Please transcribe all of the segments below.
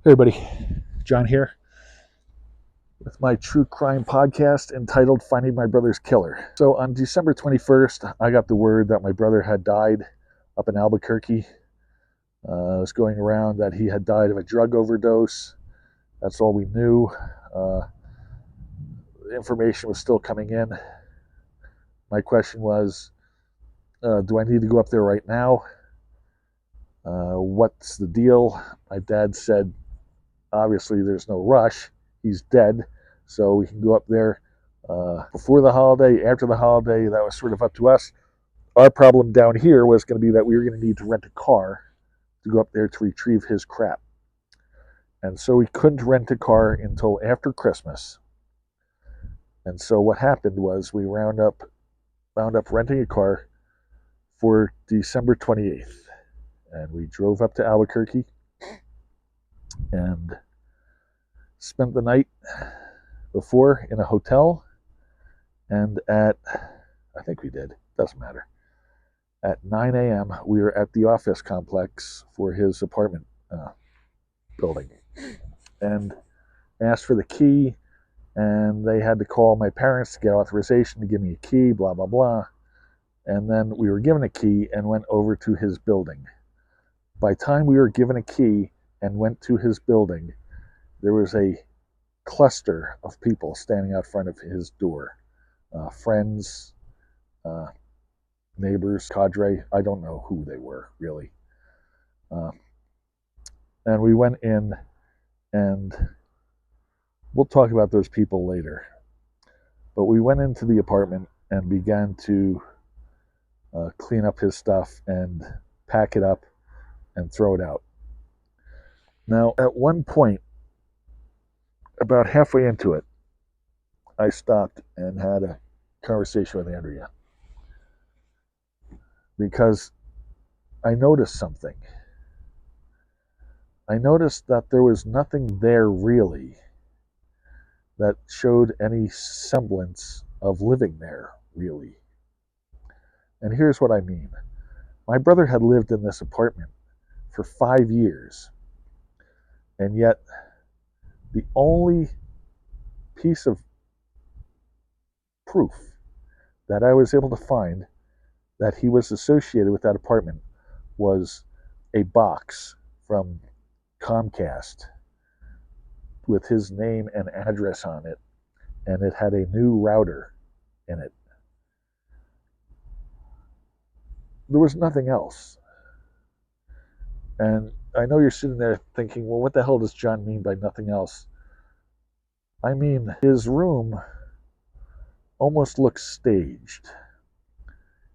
Hey everybody, John here with my true crime podcast entitled Finding My Brother's Killer. So on December 21st, I got the word that my brother had died up in Albuquerque. It was going around that he had died of a drug overdose. That's all we knew. Information was still coming in. My question was, do I need to go up there right now? What's the deal? My dad said, obviously there's no rush. He's dead, so we can go up there before the holiday, after the holiday. That was sort of up to us. Our problem down here was going to be that we were going to need to rent a car to go up there to retrieve his crap. And so we couldn't rent a car until after Christmas. And so what happened was we wound up renting a car for December 28th. And we drove up to Albuquerque and spent the night before in a hotel, and I think we did, doesn't matter, at 9 a.m. we were at the office complex for his apartment building, and asked for the key, and they had to call my parents to get authorization to give me a key, blah, blah, blah, and then we were given a key and went over to his building. By the time we were given a key and went to his building, there was a cluster of people standing out front of his door. Friends, neighbors, cadre. I don't know who they were, really. And we went in, and we'll talk about those people later. But we went into the apartment and began to clean up his stuff and pack it up and throw it out. Now, at one point, about halfway into it, I stopped and had a conversation with Andrea because I noticed something. I noticed that there was nothing there really that showed any semblance of living there, really. And here's what I mean. My brother had lived in this apartment for 5 years, and yet the only piece of proof that I was able to find that he was associated with that apartment was a box from Comcast with his name and address on it, and it had a new router in it. There was nothing else. And I know you're sitting there thinking, well, what the hell does John mean by nothing else? I mean, his room almost looks staged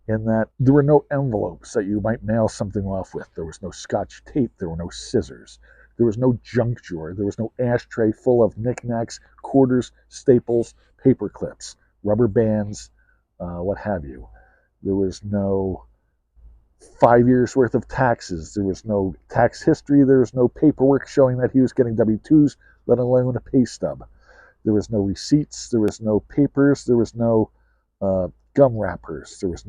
in that there were no envelopes that you might mail something off with. There was no scotch tape. There were no scissors. There was no junk drawer. There was no ashtray full of knickknacks, quarters, staples, paper clips, rubber bands, what have you. There was no 5 years worth of taxes. There was no tax history. There was no paperwork showing that he was getting W-2s, let alone a pay stub. There was no receipts. There was no papers. There was no gum wrappers. There was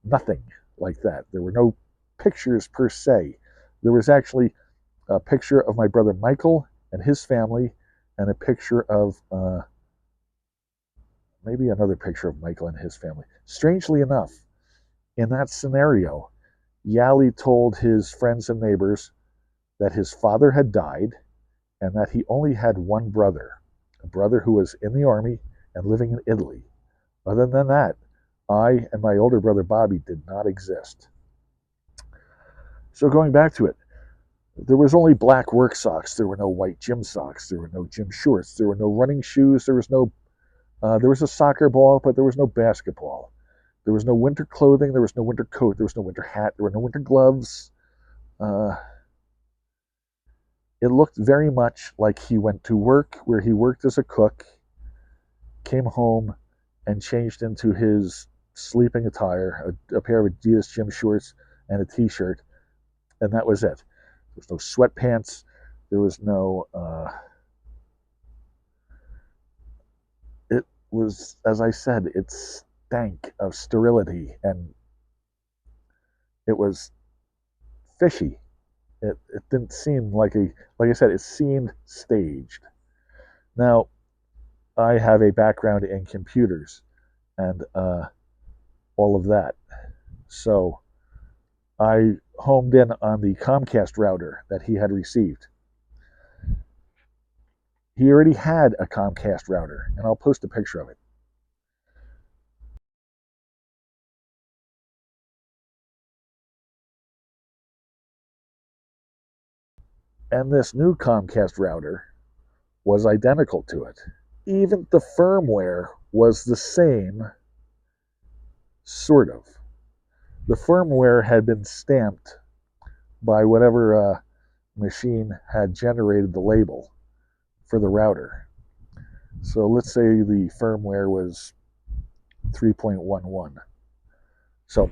nothing like that. There were no pictures per se. There was actually a picture of my brother Michael and his family, and a picture of maybe another picture of Michael and his family. Strangely enough, in that scenario, Yali told his friends and neighbors that his father had died and that he only had one brother, a brother who was in the army and living in Italy. Other than that, I and my older brother Bobby did not exist. So going back to it, there was only black work socks. There were no white gym socks. There were no gym shorts. There were no running shoes. There was a soccer ball, but there was no basketball. There was no winter clothing. There was no winter coat. There was no winter hat. There were no winter gloves. It looked very much like he went to work, where he worked as a cook, came home, and changed into his sleeping attire, a pair of Adidas gym shorts and a t-shirt, and that was it. There was no sweatpants. There was no... it was, as I said, it stank of sterility, and it was fishy. It didn't seem like like I said, it seemed staged. Now, I have a background in computers and all of that. So I homed in on the Comcast router that he had received. He already had a Comcast router, and I'll post a picture of it. And this new Comcast router was identical to it. Even the firmware was the same, sort of. The firmware had been stamped by whatever machine had generated the label for the router. So let's say the firmware was 3.11. So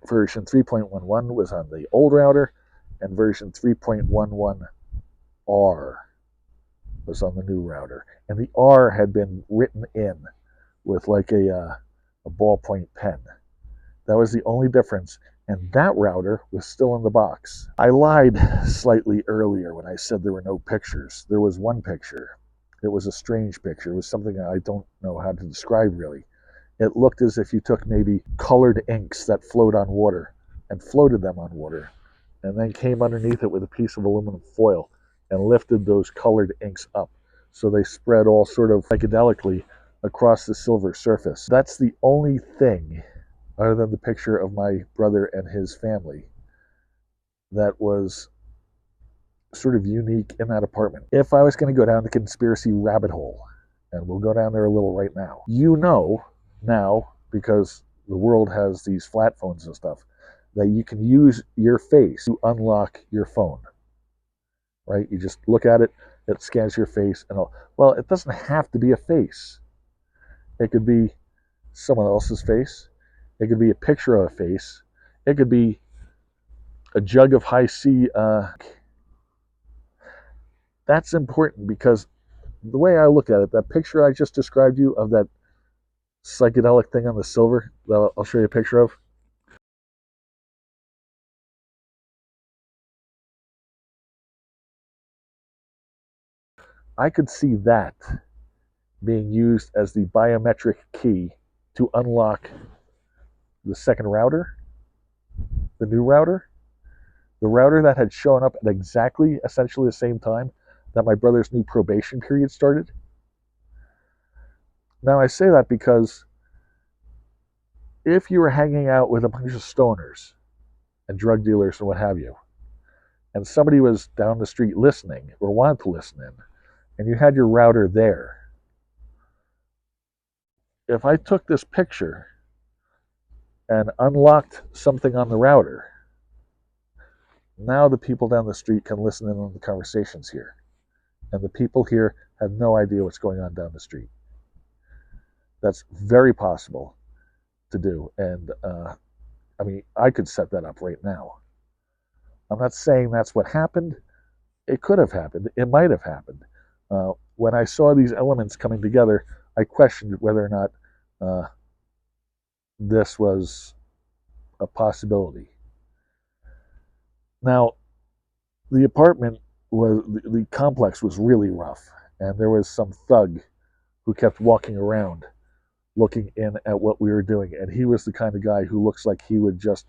version 3.11 was on the old router, and version 3.11R was on the new router. And the R had been written in with like a ballpoint pen. That was the only difference. And that router was still in the box. I lied slightly earlier when I said there were no pictures. There was one picture. It was a strange picture. It was something I don't know how to describe really. It looked as if you took maybe colored inks that float on water and floated them on water, and then came underneath it with a piece of aluminum foil and lifted those colored inks up. So they spread all sort of psychedelically across the silver surface. That's the only thing, other than the picture of my brother and his family, that was sort of unique in that apartment. If I was going to go down the conspiracy rabbit hole, and we'll go down there a little right now, you know now, because the world has these flat phones and stuff, that you can use your face to unlock your phone. Right? You just look at it, it scans your face, and all. Well, it doesn't have to be a face. It could be someone else's face. It could be a picture of a face. It could be a jug of high C. That's important because the way I look at it, that picture I just described you of that psychedelic thing on the silver that I'll show you a picture of. I could see that being used as the biometric key to unlock the second router, the new router, the router that had shown up at exactly essentially the same time that my brother's new probation period started. Now I say that because if you were hanging out with a bunch of stoners and drug dealers and what have you, and somebody was down the street listening or wanted to listen in, and you had your router there, if I took this picture and unlocked something on the router, now the people down the street can listen in on the conversations here. And the people here have no idea what's going on down the street. That's very possible to do. And I mean, I could set that up right now. I'm not saying that's what happened. It could have happened. It might have happened. When I saw these elements coming together, I questioned whether or not this was a possibility. Now, the apartment was, the complex was really rough, and there was some thug who kept walking around looking in at what we were doing, and he was the kind of guy who looks like he would just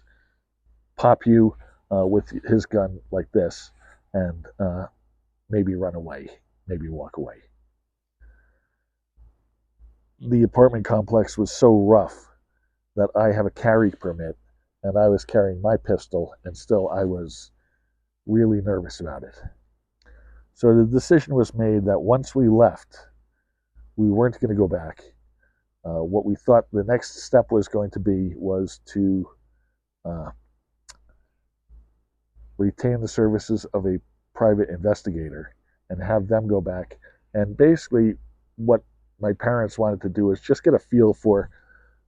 pop you with his gun like this and maybe run away, maybe walk away. The apartment complex was so rough that I have a carry permit, and I was carrying my pistol, and still I was really nervous about it. So the decision was made that once we left, we weren't going to go back. What we thought the next step was going to be was to retain the services of a private investigator and have them go back. And basically, what my parents wanted to do was just get a feel for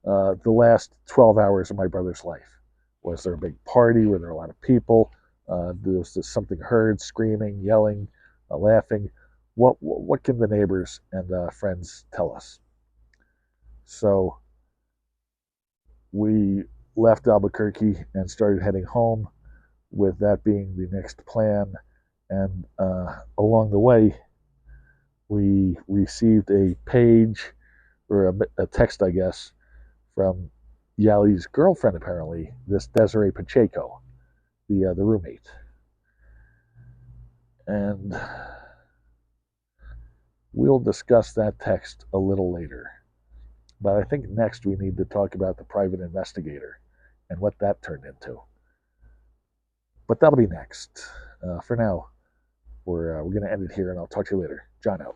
the last 12 hours of my brother's life. Was there a big party? Were there a lot of people? Was there something heard, screaming, yelling, laughing? What can the neighbors and friends tell us? So we left Albuquerque and started heading home. with that being the next plan. And along the way, we received a page or a text, I guess, from Yali's girlfriend, apparently, this Desiree Pacheco, the roommate. And we'll discuss that text a little later. But I think next we need to talk about the private investigator and what that turned into. But that'll be next. For now, we're going to end it here, and I'll talk to you later. John out.